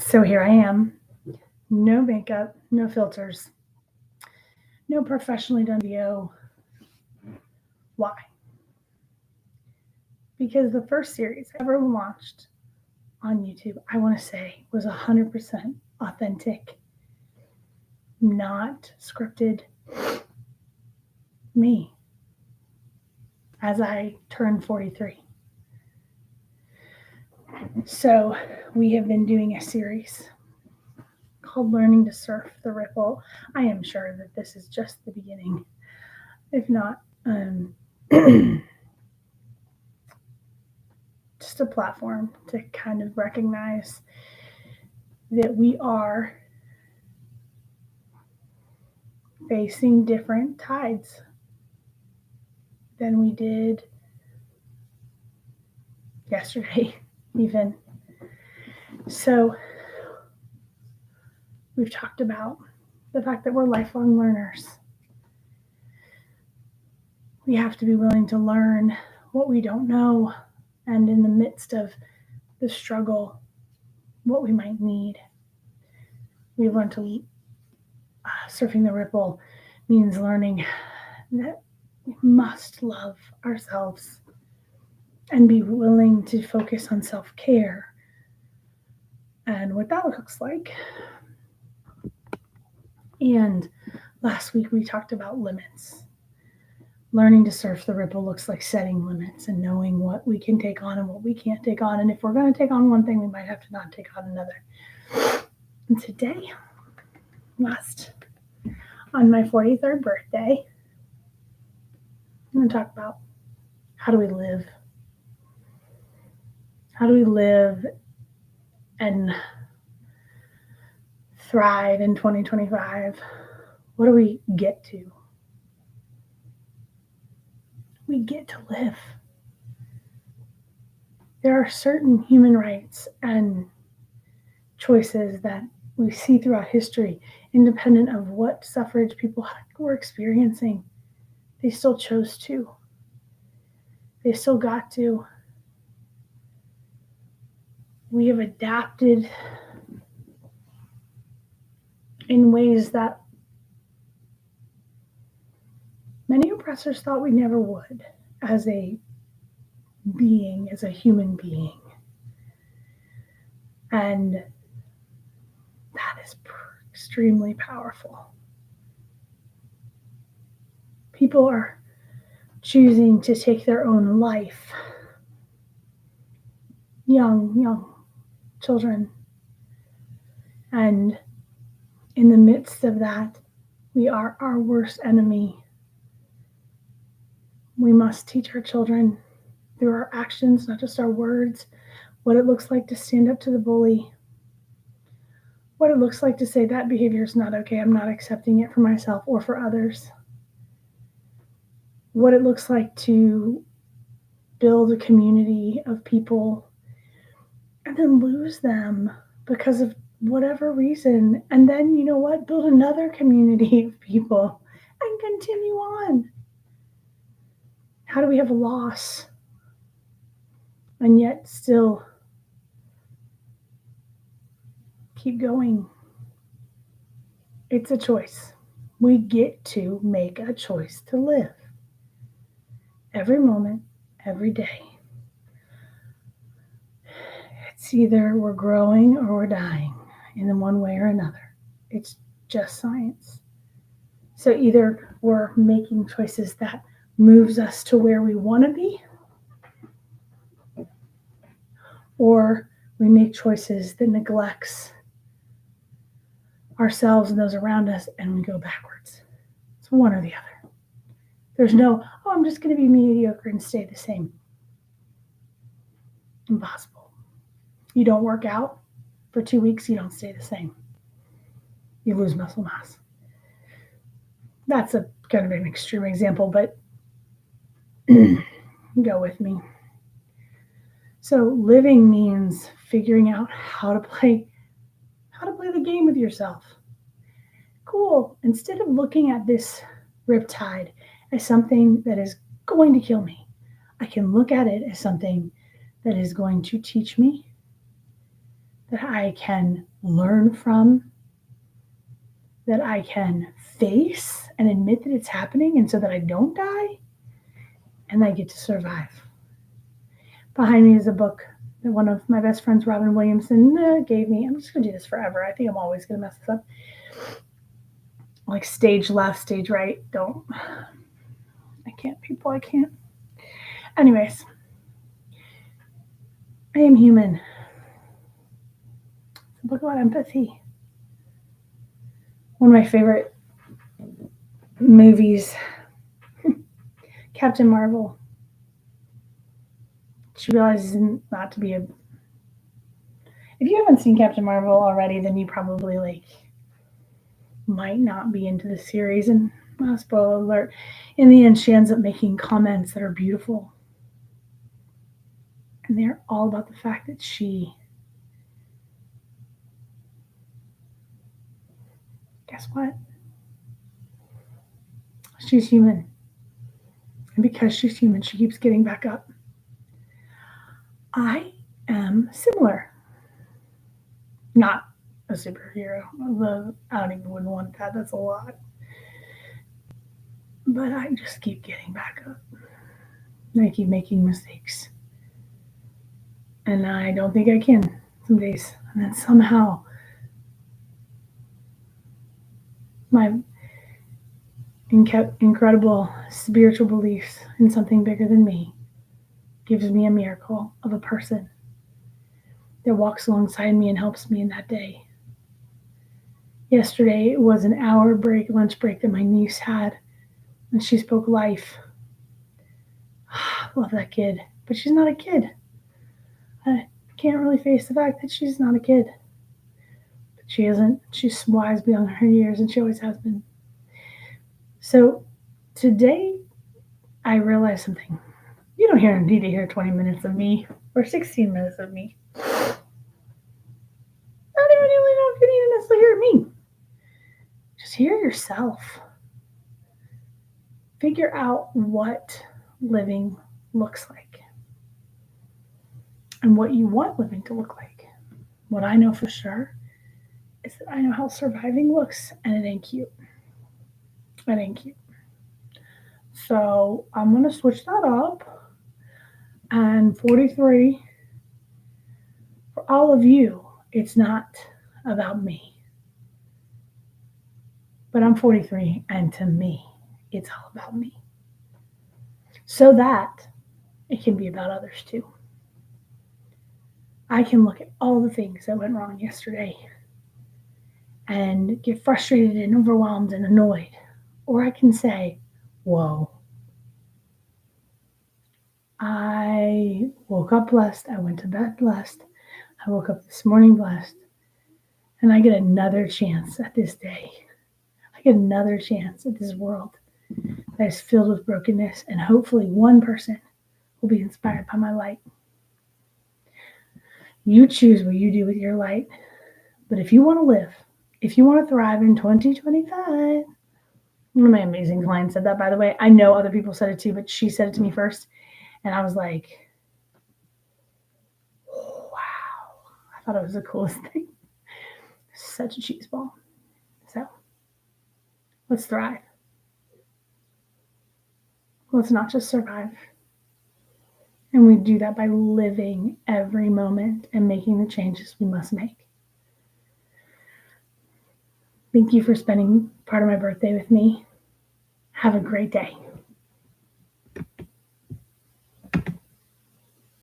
So here I am, no makeup, no filters, no professionally done video. Why? Because the first series I ever watched on YouTube, I want to say, was 100% authentic, not scripted. Me as I turned 43. So we have been doing a series called Learning to Surf the Ripple. I am sure that this is just the beginning, if not just a platform to kind of recognize that we are facing different tides than we did yesterday, even. So, we've talked about the fact that we're lifelong learners. We have to be willing to learn what we don't know, and in the midst of the struggle, what we might need. We've learned to surfing the ripple means learning that we must love ourselves and be willing to focus on self-care and what that looks like. And last week we talked about limits. Learning to surf the ripple looks like setting limits and knowing what we can take on and what we can't take on. And if we're going to take on one thing, we might have to not take on another. And today, on my 43rd birthday, I'm going to talk about how do we live? How do we live and thrive in 2025? What do we get to? We get to live. There are certain human rights and choices that we see throughout history, independent of what suffrage people were experiencing. They still chose to. They still got to. We have adapted in ways that many oppressors thought we never would as a being, as a human being. And that is extremely powerful. People are choosing to take their own life. Young children. And in the midst of that, we are our worst enemy. We must teach our children through our actions, not just our words, what it looks like to stand up to the bully, what it looks like to say that behavior is not okay, I'm not accepting it for myself or for others, what it looks like to build a community of people and then lose them because of whatever reason, and then, you know what, build another community of people and continue on. How do we have a loss and yet still keep going? It's a choice. We get to make a choice to live every moment, every day. It's either we're growing or we're dying in one way or another. It's just science. So either we're making choices that moves us to where we want to be, or we make choices that neglects ourselves and those around us, and we go backwards. It's one or the other. There's no, I'm just going to be mediocre and stay the same. Impossible. You don't work out for 2 weeks, you don't stay the same. You lose muscle mass. That's a kind of an extreme example, but go with me. So living means figuring out how to play the game with yourself. Cool. Instead of looking at this riptide as something that is going to kill me, I can look at it as something that is going to teach me, that I can learn from, that I can face and admit that it's happening, and so that I don't die and I get to survive. Behind me is a book that one of my best friends, Robin Williamson, gave me. I'm just going to do this forever. I think I'm always going to mess this up. Like stage left, stage right. Don't. I can't, people. I can't. Anyways, I Am Human. It's a book about empathy. One of my favorite movies, Captain Marvel. She realizes not to be a. If you haven't seen Captain Marvel already, then you probably might not be into the series. And spoiler alert, in the end, she ends up making comments that are beautiful, and they're all about the fact that guess what? She's human. And because she's human, she keeps getting back up. I am similar. Not a superhero. I don't even want that. That's a lot. But I just keep getting back up. And I keep making mistakes. And I don't think I can some days. And then somehow my incredible spiritual beliefs in something bigger than me gives me a miracle of a person that walks alongside me and helps me in that day. Yesterday it was an hour break, lunch break that my niece had, and she spoke life. Love that kid, but she's not a kid. I can't really face the fact that she's not a kid. But she isn't. She's wise beyond her years, and she always has been. So today I realized something. You don't need to hear 20 minutes of me or 16 minutes of me. I don't even really know if you need to necessarily hear me. Just hear yourself. Figure out what living looks like and what you want living to look like. What I know for sure is that I know how surviving looks, and it ain't cute. It ain't cute. So I'm going to switch that up. And 43, for all of you, it's not about me. But I'm 43, and to me, it's all about me. So that it can be about others too. I can look at all the things that went wrong yesterday and get frustrated and overwhelmed and annoyed. Or I can say, whoa, I woke up blessed. I went to bed blessed. I woke up this morning blessed. And I get another chance at this day. I get another chance at this world that is filled with brokenness. And hopefully one person will be inspired by my light. You choose what you do with your light. But if you want to live, if you want to thrive in 2025, one of my amazing clients said that, by the way. I know other people said it too, but she said it to me first. And I was like, wow. I thought it was the coolest thing. Such a cheese ball. So let's thrive. Let's not just survive. And we do that by living every moment and making the changes we must make. Thank you for spending part of my birthday with me. Have a great day.